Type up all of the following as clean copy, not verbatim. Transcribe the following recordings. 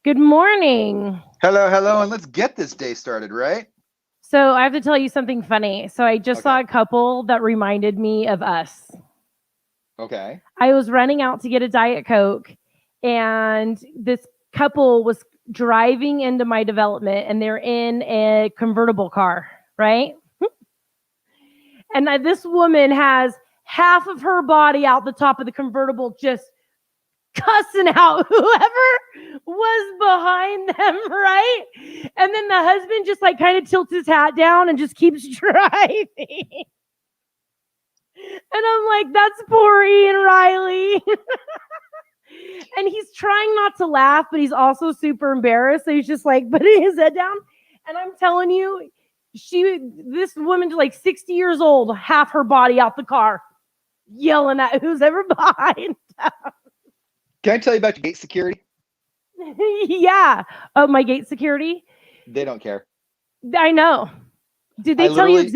Good morning. Hello, and let's get this day started, right? So I have to tell you something funny. So I just saw Okay. a couple that reminded me of us. Okay. I was running out to get a Diet Coke, and this couple was driving into my development, and they're in a convertible car, right? And this woman has half of her body out the top of the convertible, just cussing out whoever was behind them, right? And then the husband just like kind of tilts his hat down and just keeps driving. And I'm like, that's poor Ian Riley. And he's trying not to laugh, but he's also super embarrassed. So he's just like putting his head down. And I'm telling you, this woman, like 60 years old, half her body out the car, yelling at who's ever behind. Can I tell you about your gate security? Yeah. Oh, my gate security. They don't care. I know. Did they tell you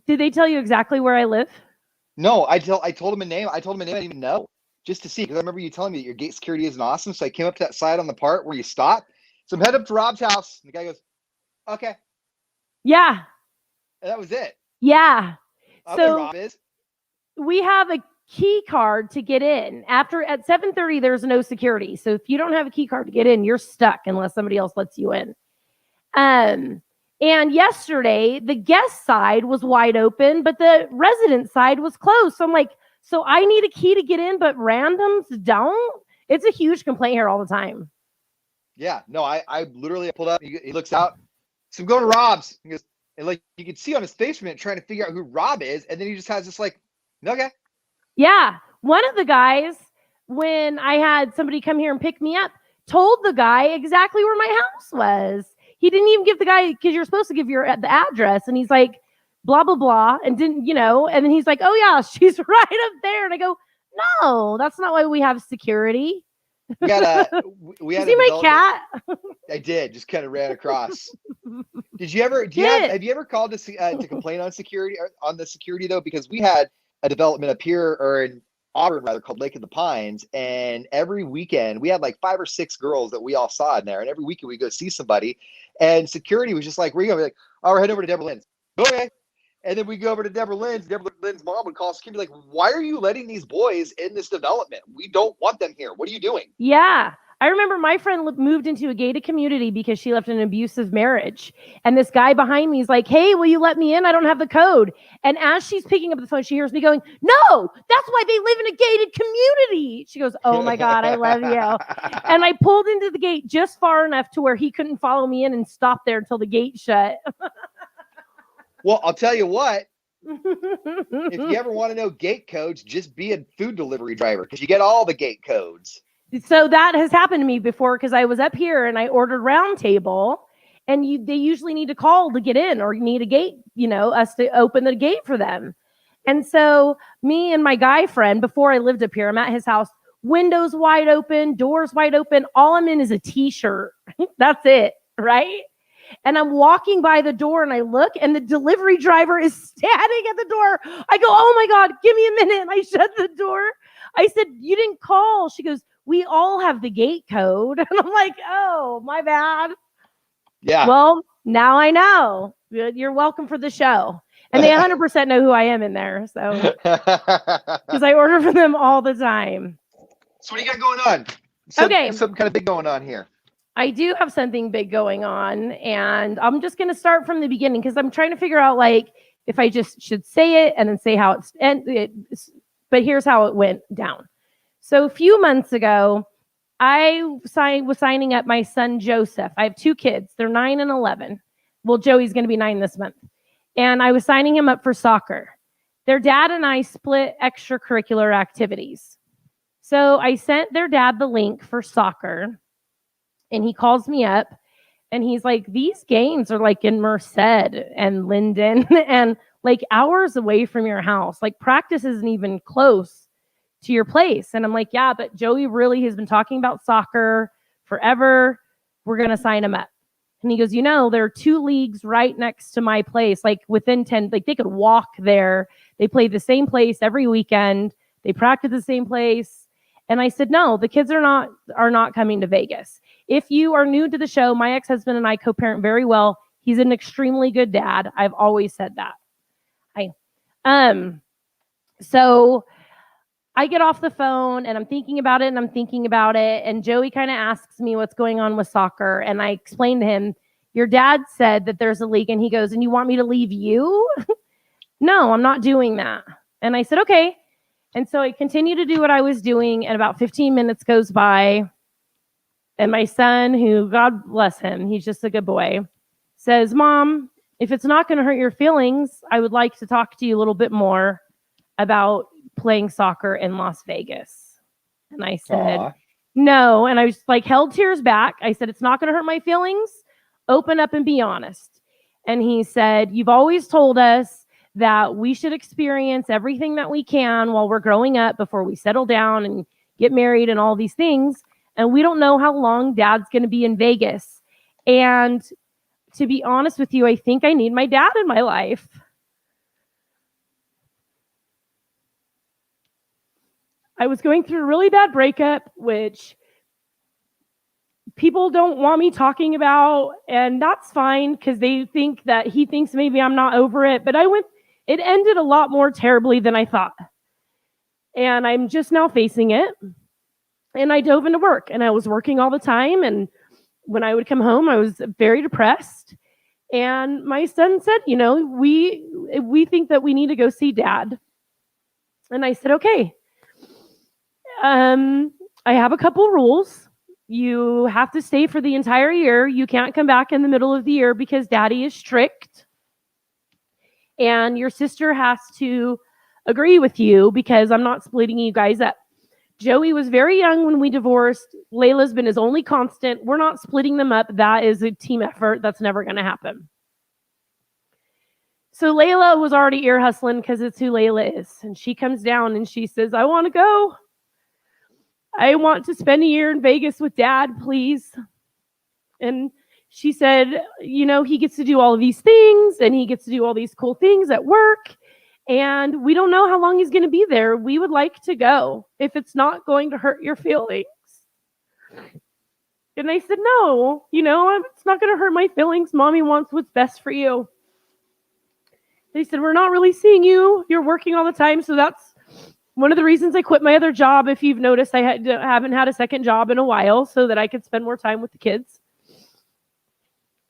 Did they tell you exactly where I live? No, I told him a name. I told him a name I didn't even know, just to see, because I remember you telling me that your gate security isn't awesome. So I came up to that side on the part where you stop. So I'm headed up to Rob's house. And the guy goes, "Okay." Yeah. And that was it. Yeah. I know who So Rob is. we have a key card to get in. After at 7:30, there's no security. So if you don't have a key card to get in, you're stuck unless somebody else lets you in. And yesterday, the guest side was wide open, but the resident side was closed. So I'm like, so I need a key to get in, but randoms don't? It's a huge complaint here all the time. Yeah, no, I literally pulled up. He looks out. So I'm going to Rob's. He goes, and like you can see on his face for a minute trying to figure out who Rob is, and then he just has this like, okay. Yeah. One of the guys, when I had somebody come here and pick me up, told the guy exactly where my house was. He didn't even give the guy, because you're supposed to give the address. And he's like, blah, blah, blah. And didn't, and then he's like, oh, yeah, she's right up there. And I go, no, that's not why we have security. We had you see my cat? I did, just kind of ran across. Have you ever called to complain on security, or on the security though? Because we had a development up here, or in Auburn rather, called Lake of the Pines, and every weekend we had like 5 or 6 girls that we all saw in there, and every weekend we go see somebody, and security was just like, "Where are you going?" We're like, "Oh, we're heading over to Deborah Lynn's." Okay. And then we go over to Deborah Lynn's. Deborah Lynn's mom would call security like, "Why are you letting these boys in this development? We don't want them here. What are you doing?" Yeah. I remember my friend moved into a gated community because she left an abusive marriage. And this guy behind me is like, hey, will you let me in? I don't have the code. And as she's picking up the phone, she hears me going, no, that's why they live in a gated community. She goes, oh my God, I love you. And I pulled into the gate just far enough to where he couldn't follow me in and stop there until the gate shut. Well, I'll tell you what. If you ever want to know gate codes, just be a food delivery driver, because you get all the gate codes. So that has happened to me before, because I was up here and I ordered round table, and they usually need to call to get in, or need a gate, us to open the gate for them. And so me and my guy friend, before I lived up here, I'm at his house, windows wide open, doors wide open. All I'm in is a t-shirt. That's it, right? And I'm walking by the door and I look, and the delivery driver is standing at the door. I go, oh my God, give me a minute. And I shut the door. I said, you didn't call. She goes, we all have the gate code. And I'm like, oh, my bad. Yeah. Well, now I know. You're welcome for the show. And they 100% know who I am in there. So, because I order for them all the time. So what do you got going on? Something kind of big going on here. I do have something big going on, and I'm just going to start from the beginning, because I'm trying to figure out like if I just should say it and then say how but here's how it went down. So a few months ago, I was signing up my son Joseph. I have 2 kids. They're 9 and 11. Well, Joey's going to be 9 this month. And I was signing him up for soccer. Their dad and I split extracurricular activities. So I sent their dad the link for soccer. And he calls me up and he's like, these games are like in Merced and Linden and like hours away from your house. Like practice isn't even close to your place. And I'm like, yeah, but Joey really has been talking about soccer forever. We're going to sign him up. And he goes, there are 2 leagues right next to my place, like within 10, like they could walk there. They play the same place every weekend. They practice the same place. And I said, no, the kids are not coming to Vegas. If you are new to the show, my ex-husband and I co-parent very well. He's an extremely good dad. I've always said that. So I get off the phone and I'm thinking about it and Joey kind of asks me what's going on with soccer. And I explained to him, your dad said that there's a league, and he goes, and you want me to leave you? No, I'm not doing that. And I said, okay. And so I continue to do what I was doing, and about 15 minutes goes by, and my son, who, God bless him, he's just a good boy, says, Mom, if it's not going to hurt your feelings, I would like to talk to you a little bit more about playing soccer in Las Vegas. And I said, Aww. No. And I was like, held tears back. I said, it's not going to hurt my feelings. Open up and be honest. And he said, you've always told us that we should experience everything that we can while we're growing up before we settle down and get married and all these things. And we don't know how long Dad's going to be in Vegas. And to be honest with you, I think I need my dad in my life. I was going through a really bad breakup, which people don't want me talking about, and that's fine because they think that he thinks maybe I'm not over it, but it ended a lot more terribly than I thought. And I'm just now facing it. And I dove into work, and I was working all the time. And when I would come home, I was very depressed. And my son said, we think that we need to go see Dad. And I said, okay. I have a couple rules. You have to stay for the entire year. You can't come back in the middle of the year because Daddy is strict. And your sister has to agree with you because I'm not splitting you guys up. Joey was very young when we divorced. Layla's been his only constant. We're not splitting them up. That is a team effort. That's never going to happen. So Layla was already ear hustling because it's who Layla is. And she comes down and she says, I want to go. I want to spend a year in Vegas with Dad, please. And she said, he gets to do all of these things and he gets to do all these cool things at work. And we don't know how long he's going to be there. We would like to go if it's not going to hurt your feelings. And I said, no, it's not going to hurt my feelings. Mommy wants what's best for you. They said, we're not really seeing you. You're working all the time. So that's one of the reasons I quit my other job. If you've noticed, I haven't had a second job in a while so that I could spend more time with the kids.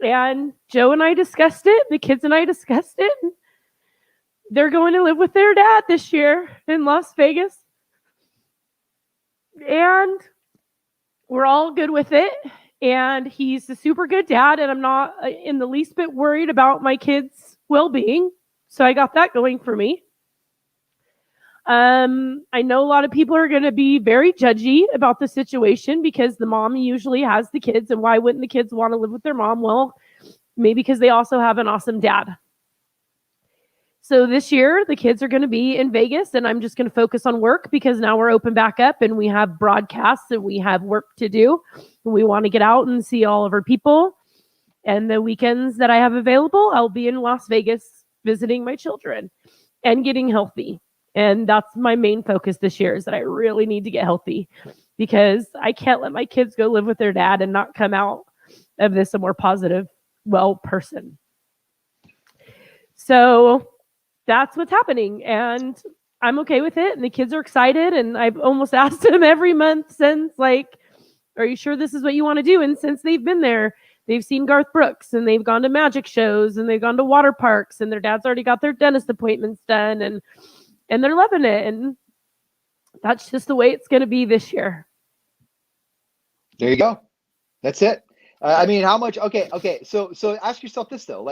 And Joe and I discussed it. The kids and I discussed it. They're going to live with their dad this year in Las Vegas. And we're all good with it. And he's a super good dad. And I'm not in the least bit worried about my kids' well-being. So I got that going for me. I know a lot of people are going to be very judgy about the situation because the mom usually has the kids. And why wouldn't the kids want to live with their mom? Well, maybe because they also have an awesome dad. So this year, the kids are going to be in Vegas, and I'm just going to focus on work because now we're open back up and we have broadcasts and we have work to do. We want to get out and see all of our people. And the weekends that I have available, I'll be in Las Vegas visiting my children and getting healthy. And that's my main focus this year, is that I really need to get healthy because I can't let my kids go live with their dad and not come out of this a more positive, well person. So that's what's happening. And I'm okay with it. And the kids are excited. And I've almost asked them every month since, are you sure this is what you want to do? And since they've been there, they've seen Garth Brooks and they've gone to magic shows and they've gone to water parks and their dad's already got their dentist appointments done and they're loving it. And that's just the way it's going to be this year. There you go. That's it. How much? Okay. So ask yourself this though,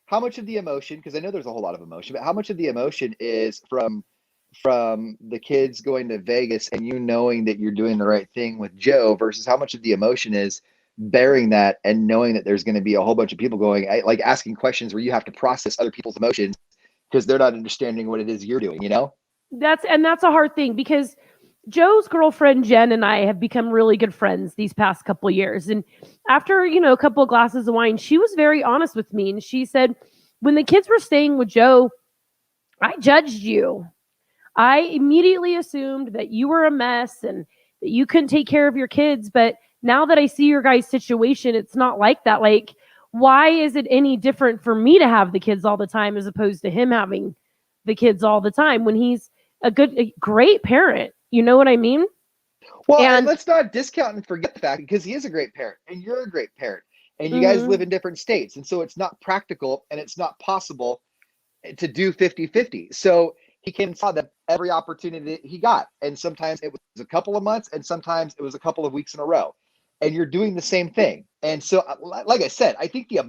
how much of the emotion, because I know there's a whole lot of emotion, but how much of the emotion is from the kids going to Vegas and you knowing that you're doing the right thing with Joe versus how much of the emotion is bearing that and knowing that there's going to be a whole bunch of people going, asking questions where you have to process other people's emotions because they're not understanding what it is you're doing, That's a hard thing because Joe's girlfriend, Jen, and I have become really good friends these past couple of years. And after, a couple of glasses of wine, she was very honest with me. And she said, when the kids were staying with Joe, I judged you. I immediately assumed that you were a mess and that you couldn't take care of your kids. But now that I see your guys' situation, it's not like that. Like, why is it any different for me to have the kids all the time as opposed to him having the kids all the time when he's a great parent? You know what I mean? Well, and And let's not discount and forget the fact, because he is a great parent and you're a great parent and you guys live mhm, in different states. And so it's not practical and it's not possible to do 50-50. So he came and saw that every opportunity he got. And sometimes it was a couple of months and sometimes it was a couple of weeks in a row. And you're doing the same thing. And so, like I said, I think I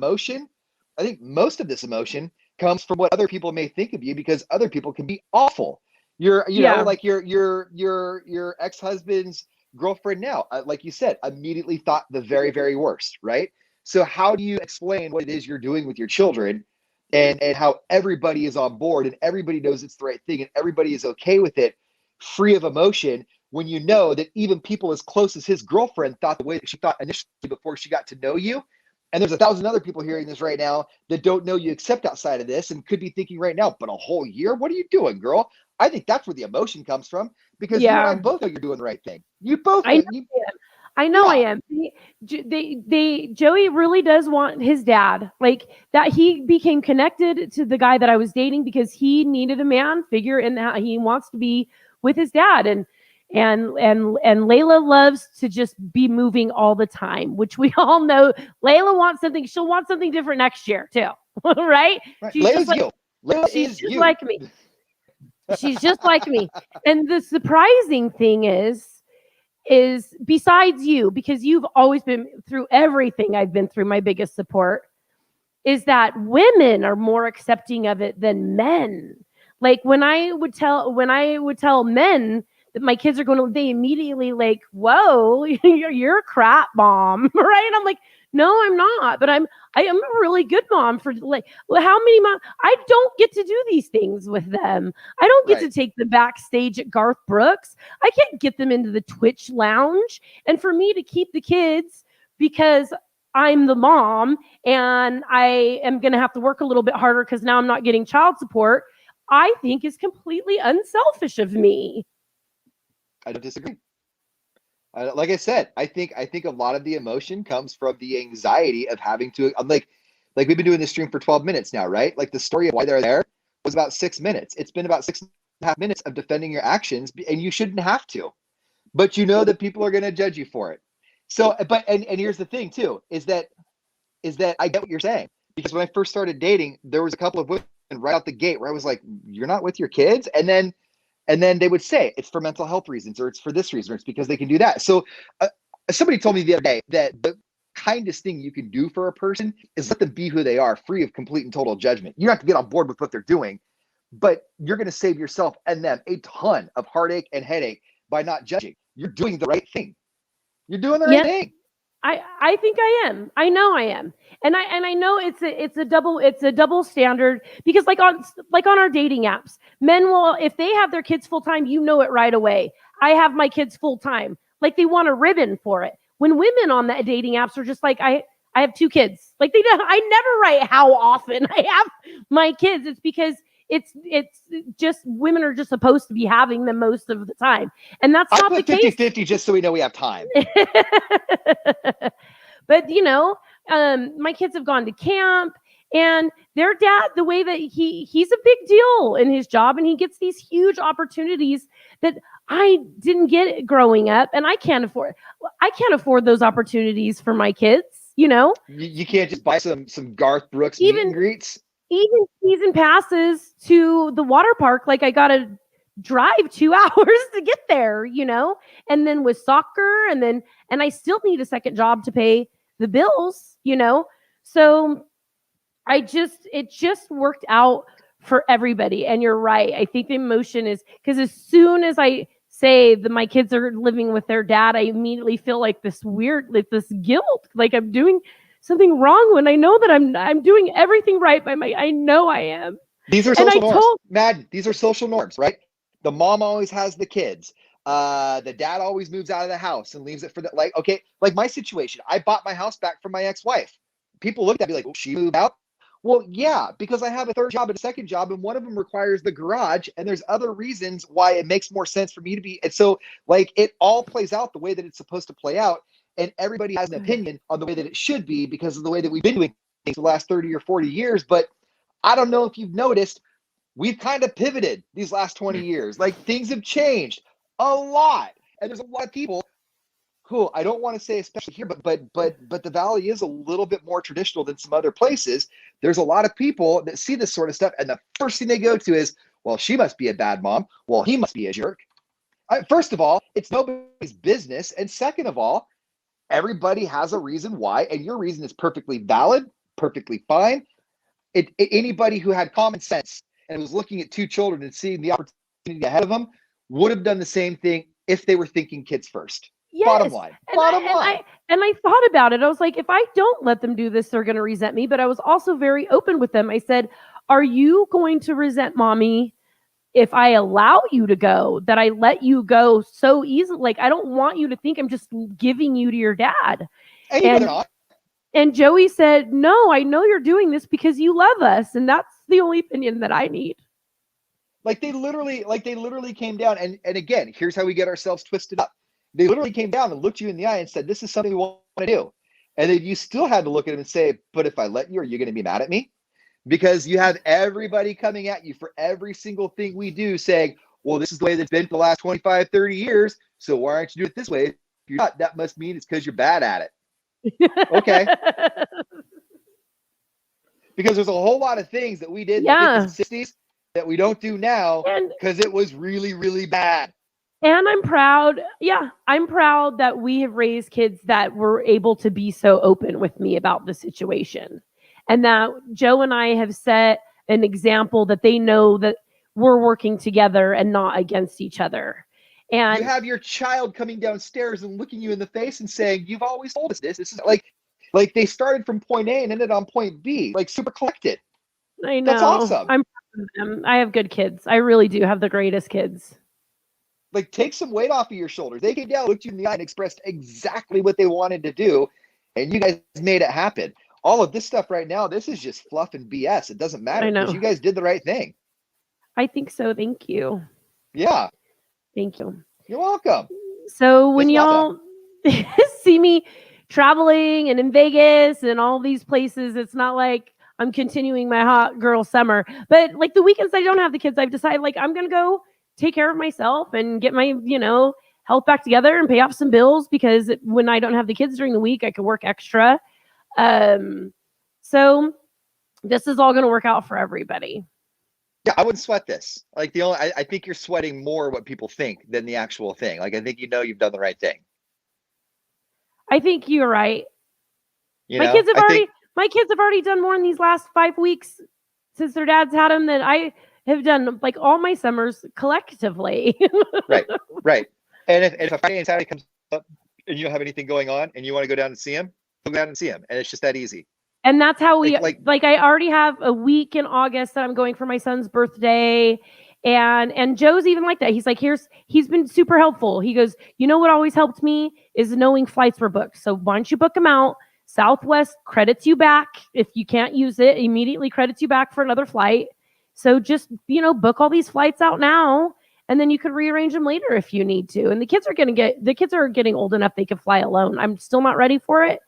think most of this emotion comes from what other people may think of you, because other people can be awful. yeah, Like your ex-husband's girlfriend now, like you said, immediately thought the very, very worst, right? So how do you explain what it is you're doing with your children, and how everybody is on board and everybody knows it's the right thing and everybody is okay with it, free of emotion, when you know that even people as close as his girlfriend thought the way that she thought initially before she got to know you? And there's 1,000 other people hearing this right now that don't know you except outside of this and could be thinking right now, but a whole year? What are you doing, girl? I think that's where the emotion comes from, because you and I yeah. both know you're doing the right thing. You both I know. know You, I am. I know I yeah, am. Joey really does want his dad. Like that, he became connected to the guy that I was dating because he needed a man figure, and he wants to be with his dad. And Layla loves to just be moving all the time, which we all know. Layla wants something. She'll want something different next year too, right? right. She's just Layla's like you. Layla she's is just you. like me. She's just like me. And the surprising thing is besides you, because you've always been through everything I've been through, my biggest support is that women are more accepting of it than men. Like when I would tell men that my kids are going to, they immediately like, whoa, you're a crap mom, right? And I'm like, no, I'm not, but I am a really good mom for like, well, how many mom? I don't get to do these things with them. I don't get Right. to take them backstage at Garth Brooks. I can't get them into the Twitch lounge. And for me to keep the kids because I'm the mom and I am going to have to work a little bit harder because now I'm not getting child support, I think is completely unselfish of me. I don't disagree. Like I said, I think a lot of the emotion comes from the anxiety of having to. I'm like we've been doing this stream for 12 minutes now, right? Like the story of why they're there was about 6 minutes. It's been about 6.5 minutes of defending your actions, and you shouldn't have to, but you know that people are going to judge you for it. So, but and here's the thing too, is that I get what you're saying, because when I first started dating, there was a couple of women right out the gate where I was like, "You're not with your kids," and then they would say it's for mental health reasons, or it's for this reason, or it's because they can do that. So uh, somebody told me the other day that the kindest thing you can do for a person is let them be who they are, free of complete and total judgment. You don't have to get on board with what they're doing, but you're going to save yourself and them a ton of heartache and headache by not judging. You're doing the right thing. You're doing the right Yep. thing. I think I am. I know I am. And I know it's a double standard because like on our dating apps, men will, if they have their kids full time, you know it right away. I have my kids full time. Like they want a ribbon for it. When women on the dating apps are just like I have two kids. Like they don't, I never write how often I have my kids. It's because it's just women are just supposed to be having them most of the time. And that's I not the put 50 case. 50 just so we know we have time. But my kids have gone to camp and their dad, the way that he's a big deal in his job and he gets these huge opportunities that I didn't get growing up and I can't afford those opportunities for my kids, You can't just buy some Garth Brooks meet even and greets. even season passes to the water park, like I gotta drive 2 hours to get there, and then with soccer and I still need a second job to pay the bills. So it just worked out for everybody. And you're right. I think the emotion is because as soon as I say that my kids are living with their dad, I immediately feel like this weird, like this guilt, like I'm doing something wrong when I know that I'm doing everything right by I know I am. These are And I social norms. told Madden, these are social norms, right? The mom always has the kids. The dad always moves out of the house and leaves it for the, like, okay, like my situation. I bought my house back from my ex-wife. People looked at me like, well, she moved out. Well, yeah, because I have a third job and a second job, and one of them requires the garage, and there's other reasons why it makes more sense for me to be. And so, like, it all plays out the way that it's supposed to play out, and everybody has an opinion on the way that it should be because of the way that we've been doing things for the last 30 or 40 years. But I don't know if you've noticed, we've kind of pivoted these last 20 years. Like, things have changed a lot, and there's a lot of people who, I don't want to say especially here, but the Valley is a little bit more traditional than some other places. There's a lot of people that see this sort of stuff, and the first thing they go to is, well, she must be a bad mom. Well, he must be a jerk. First of all, it's nobody's business. And second of all, everybody has a reason why, and your reason is perfectly valid, perfectly fine. Anybody who had common sense and was looking at two children and seeing the opportunity ahead of them would have done the same thing if they were thinking kids first. Yes. Bottom line. Bottom line. And I thought about it. I was like, if I don't let them do this, they're going to resent me. But I was also very open with them. I said, are you going to resent mommy if I allow you to go, that I let you go so easily? Like, I don't want you to think I'm just giving you to your dad. And Joey said, no, I know you're doing this because you love us. And that's the only opinion that I need. Like they literally came down. And again, here's how we get ourselves twisted up. They literally came down and looked you in the eye and said, this is something we want to do. And then you still had to look at him and say, but if I let you, are you going to be mad at me? Because you have everybody coming at you for every single thing we do saying, well, this is the way that's been for the last 25, 30 years. So why aren't you doing it this way? If you're not, that must mean it's because you're bad at it. Okay. Because there's a whole lot of things that we did in the 60s that we don't do now because it was really, really bad. And I'm proud. Yeah, I'm proud that we have raised kids that were able to be so open with me about the situation. And that Joe and I have set an example that they know that we're working together and not against each other. And you have your child coming downstairs and looking you in the face and saying, you've always told us this. This is like they started from point A and ended on point B, like super collected. I know. That's awesome. I'm proud of them. I have good kids. I really do have the greatest kids. Like, take some weight off of your shoulders. They came down, looked you in the eye, and expressed exactly what they wanted to do, and you guys made it happen. All of this stuff right now, this is just fluff and BS. It doesn't matter because you guys did the right thing. I think so. Thank you. Yeah. Thank you. You're welcome. So when y'all see me traveling and in Vegas and all these places, it's not like I'm continuing my hot girl summer. But like the weekends I don't have the kids, I've decided like I'm going to go take care of myself and get my, health back together and pay off some bills because when I don't have the kids during the week, I can work extra. So this is all going to work out for everybody. Yeah, I wouldn't sweat this. Like I think you're sweating more what people think than the actual thing. Like I think you've done the right thing. I think you're right. My kids have already done more in these last 5 weeks since their dads had them than I have done like all my summers collectively. Right. And if a Friday and Saturday comes up and you don't have anything going on and you want to go down and see him, go down and see him. And it's just that easy. And that's how we like I already have a week in August that I'm going for my son's birthday. And Joe's even like that. He's like, he's been super helpful. He goes, you know what always helped me is knowing flights were booked. So why don't you book them out? Southwest credits you back. If you can't use it, immediately credits you back for another flight. So just, book all these flights out now, and then you could rearrange them later if you need to. And the kids are getting old enough they can fly alone. I'm still not ready for it.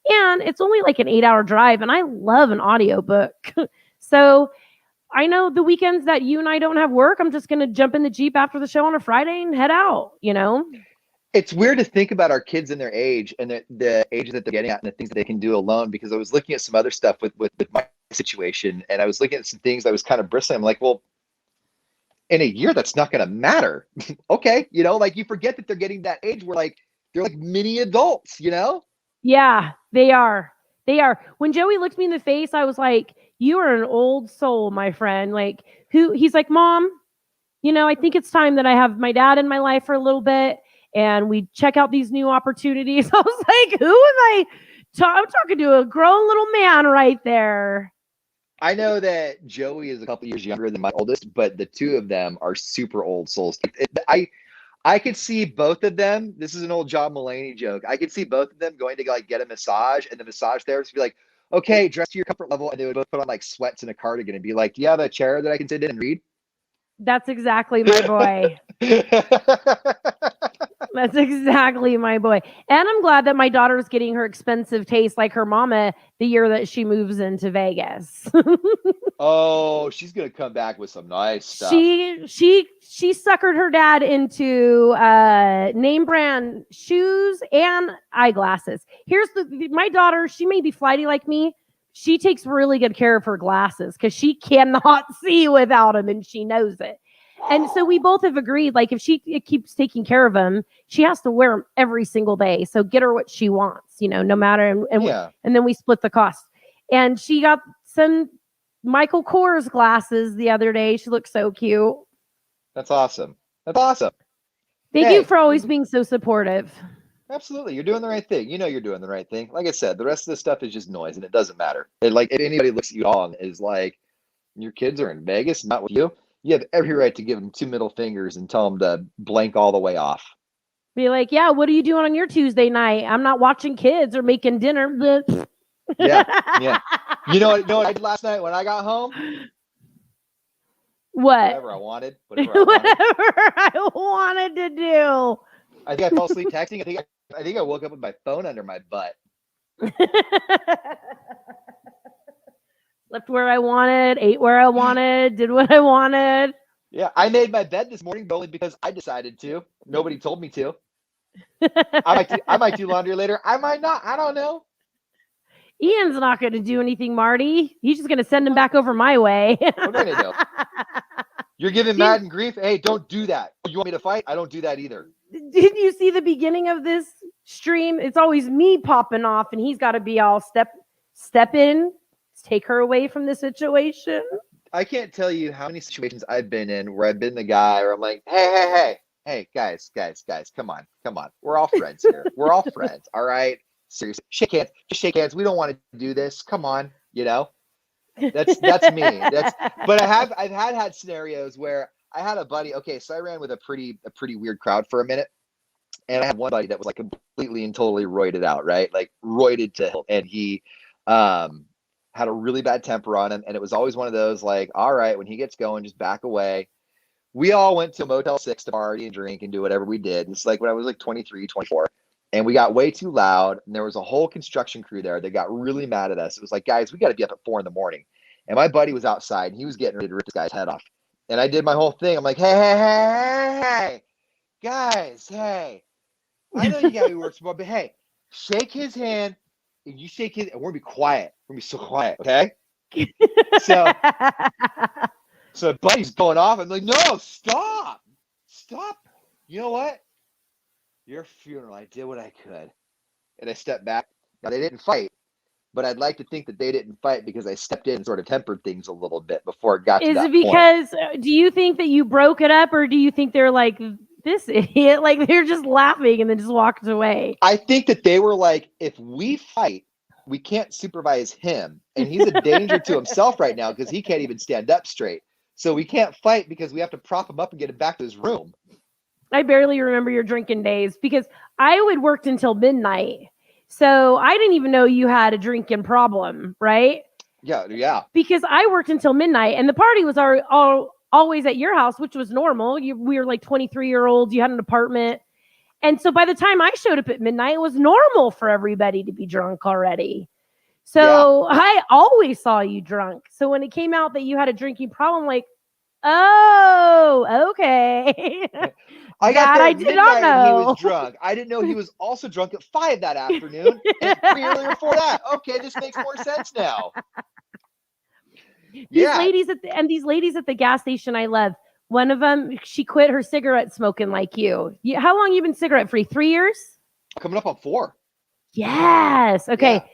And it's only like an 8-hour drive, and I love an audiobook. So I know the weekends that you and I don't have work, I'm just going to jump in the Jeep after the show on a Friday and head out, It's weird to think about our kids and their age and the age that they're getting at and the things that they can do alone, because I was looking at some other stuff with my situation, and I was looking at some things I was kind of bristling. I'm like, well, in a year, that's not going to matter. Okay. Like you forget that they're getting that age where like, they're like mini adults, Yeah, they are. They are. When Joey looked me in the face, I was like, you are an old soul, my friend. Like he's like, Mom, I think it's time that I have my dad in my life for a little bit and we check out these new opportunities. I was like, who am I? I'm talking to a grown little man right there. I know that Joey is a couple years younger than my oldest, but the two of them are super old souls. I could see both of them. This is an old John Mulaney joke. I could see both of them going to like get a massage, and the massage therapist would be like, okay, dress to your comfort level. And they would both put on like sweats and a cardigan and be like, do you have a chair that I can sit in and read? That's exactly my boy. That's exactly my boy. And I'm glad that my daughter's getting her expensive taste like her mama the year that she moves into Vegas. Oh, she's gonna come back with some nice stuff. She suckered her dad into name brand shoes and eyeglasses. Here's my daughter, she may be flighty like me. She takes really good care of her glasses because she cannot see without them, and she knows it. And so we both have agreed, like if she keeps taking care of them, she has to wear them every single day. So get her what she wants, no matter. And then we split the cost. And she got some Michael Kors glasses the other day. She looks so cute. That's awesome. That's awesome. Thank you for always being so supportive. Absolutely. You're doing the right thing. You're doing the right thing. Like I said, the rest of the stuff is just noise and it doesn't matter. Like if anybody looks at you all and is like, your kids are in Vegas, not with you. You have every right to give them 2 middle fingers and tell them to blank all the way off. Be like, yeah, what are you doing on your Tuesday night? I'm not watching kids or making dinner. Yeah. You know what I did last night when I got home? What? Whatever I wanted. Whatever I wanted to do. I think I fell asleep texting. I think I woke up with my phone under my butt. Slept where I wanted, ate where I wanted, did what I wanted. Yeah, I made my bed this morning only because I decided to. Nobody told me to. I might do laundry later. I might not. I don't know. Ian's not going to do anything, Marty. He's just going to send him back over my way. What are you going to do? You're giving Madden grief? Hey, don't do that. You want me to fight? I don't do that either. Didn't you see the beginning of this stream? It's always me popping off, and he's got to be all step in, take her away from the situation. I can't tell you how many situations I've been in where I've been the guy where I'm like, hey, guys, come on. We're all friends here. We're all friends, all right? Seriously, shake hands. Just shake hands. We don't want to do this. Come on, That's me. But I've had scenarios where I had a buddy. Okay, so I ran with a pretty weird crowd for a minute, and I had one buddy that was like completely and totally roided out, right? Like roided to hell, and he had a really bad temper on him, and it was always one of those like, all right, when he gets going, just back away. We all went to a Motel 6 to party and drink and do whatever we did. It's like when I was like 23, 24. And we got way too loud, and there was a whole construction crew there that got really mad at us. It was like, guys, we got to be up at 4 a.m. And my buddy was outside, and he was getting ready to rip this guy's head off. And I did my whole thing. I'm like, hey, guys, hey. I know you got to be working smart, but hey, shake his hand, and you shake his, and we're going to be quiet. We're going to be so quiet, okay? So buddy's going off. I'm like, no, stop. You know what? Your funeral, I did what I could. And I stepped back. Now, they didn't fight, but I'd like to think that they didn't fight because I stepped in and sort of tempered things a little bit before it got to that point. Is it because, do you think that you broke it up, or do you think they're like, this idiot, like they're just laughing and then just walked away? I think that they were like, if we fight, we can't supervise him. And he's a danger to himself right now because he can't even stand up straight. So we can't fight because we have to prop him up and get him back to his room. I barely remember your drinking days because I would work until midnight. So I didn't even know you had a drinking problem, right? Yeah. Because I worked until midnight and the party was always at your house, which was normal. We were like 23-year-olds. You had an apartment. And so by the time I showed up at midnight, it was normal for everybody to be drunk already. So I always saw you drunk. So when it came out that you had a drinking problem, like, oh, okay. I got there I did not know. He was drunk. I didn't know he was also drunk at 5 that afternoon. And 3 earlier before that. Okay, this makes more sense now. These ladies at the gas station I love. One of them, she quit her cigarette smoking like you. How long you been cigarette free? 3 years? Coming up on 4. Yes. Okay. Yeah.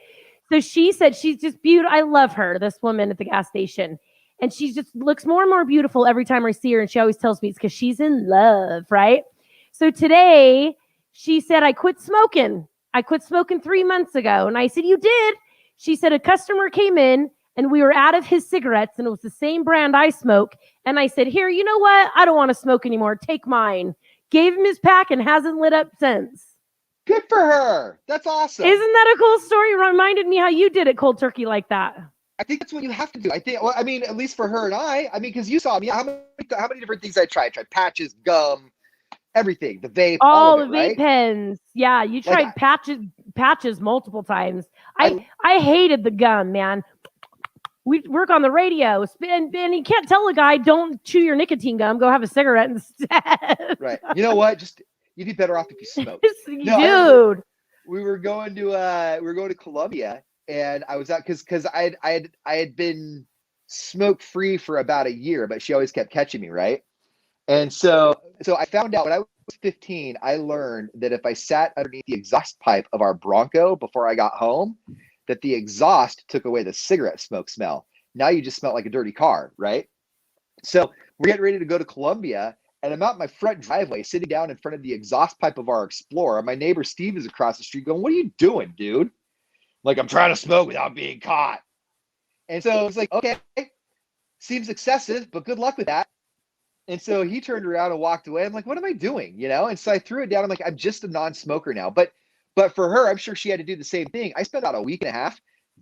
So she said she's just beautiful. I love her, this woman at the gas station. And she just looks more and more beautiful every time I see her. And she always tells me it's because she's in love, right? So today she said, I quit smoking. I quit smoking 3 months ago. And I said, you did? She said, a customer came in and we were out of his cigarettes and it was the same brand I smoke. And I said, here, you know what? I don't want to smoke anymore. Take mine. Gave him his pack and hasn't lit up since. Good for her. That's awesome. Isn't that a cool story? Reminded me how you did it cold turkey like that. I think that's what you have to do. I think. Well, I mean, at least for her and I mean, because you saw me. How many different things I tried? I tried patches, gum, everything. The vape, all the of it, vape right? pens. Yeah, you tried patches multiple times. I hated the gum, man. We work on the radio, and you can't tell a guy, don't chew your nicotine gum, go have a cigarette instead. Right. You know what? Just you'd be better off if you smoked. Dude. We were going to Colombia, and I was out because I had been smoke free for about a year, but she always kept catching me, right? And so I found out when I was 15, I learned that if I sat underneath the exhaust pipe of our Bronco before I got home, that the exhaust took away the cigarette smoke smell. Now you just smell like a dirty car, right? So we're getting ready to go to Colombia, and I'm out my front driveway sitting down in front of the exhaust pipe of our Explorer. My neighbor Steve is across the street going, "What are you doing, dude?" Like, "I'm trying to smoke without being caught." And so I was like, okay, seems excessive, but good luck with that. And so he turned around and walked away. I'm like, what am I doing? You know? And so I threw it down. I'm like, I'm just a non-smoker now. But for her, I'm sure she had to do the same thing. I spent about a week and a half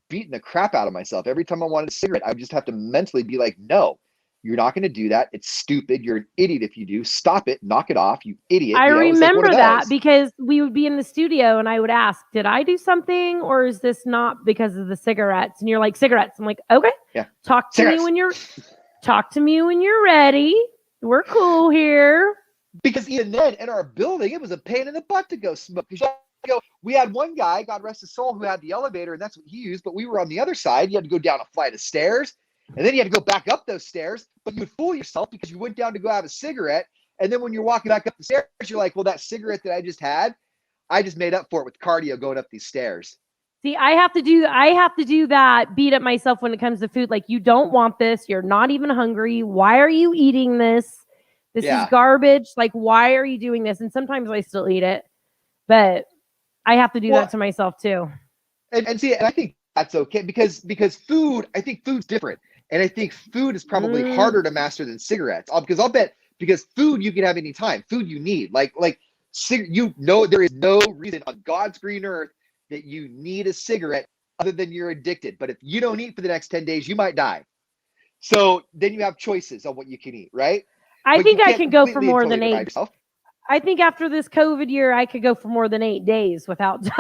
beating the crap out of myself. Every time I wanted a cigarette, I would just have to mentally be like, no, you're not going to do that. It's stupid. You're an idiot if you do. Stop it. Knock it off. You idiot. I remember like that because we would be in the studio and I would ask, did I do something or is this not because of the cigarettes? And you're like, cigarettes. I'm like, okay. Yeah. Talk to me when you're ready. We're cool here. Because even then, in our building, it was a pain in the butt to go smoke. We had one guy, God rest his soul, who had the elevator, and that's what he used. But we were on the other side. You had to go down a flight of stairs, and then you had to go back up those stairs. But you would fool yourself because you went down to go have a cigarette, and then when you're walking back up the stairs, you're like, "Well, that cigarette that I just had, I just made up for it with cardio going up these stairs." See, I have to do that, beat up myself when it comes to food. Like, you don't want this. You're not even hungry. Why are you eating this? This is garbage. Like, why are you doing this? And sometimes I still eat it, but I have to do that to myself too. And see, and I think that's okay because food, I think food's different. And I think food is probably harder to master than cigarettes. Because I'll bet, because food you can have any time. Food you need. Like there is no reason on God's green earth that you need a cigarette other than you're addicted. But if you don't eat for the next 10 days, you might die. So then you have choices on what you can eat, right? I think I can go for more than 8. I think after this COVID year, I could go for more than 8 days without dying.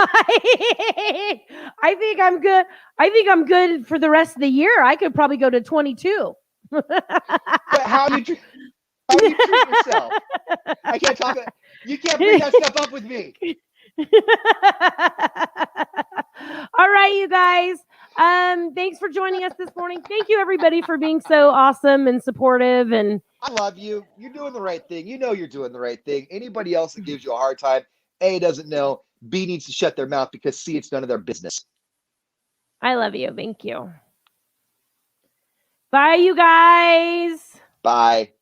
I think I'm good. I think I'm good for the rest of the year. I could probably go to 22. But how do you treat yourself? I can't talk. You can't bring that stuff up with me. All right, you guys. Thanks for joining us this morning. Thank you, everybody, for being so awesome and supportive. And I love you. You're doing the right thing. You know you're doing the right thing. Anybody else that gives you a hard time, A, doesn't know, B, needs to shut their mouth because C, it's none of their business. I love you. Thank you. Bye, you guys. Bye.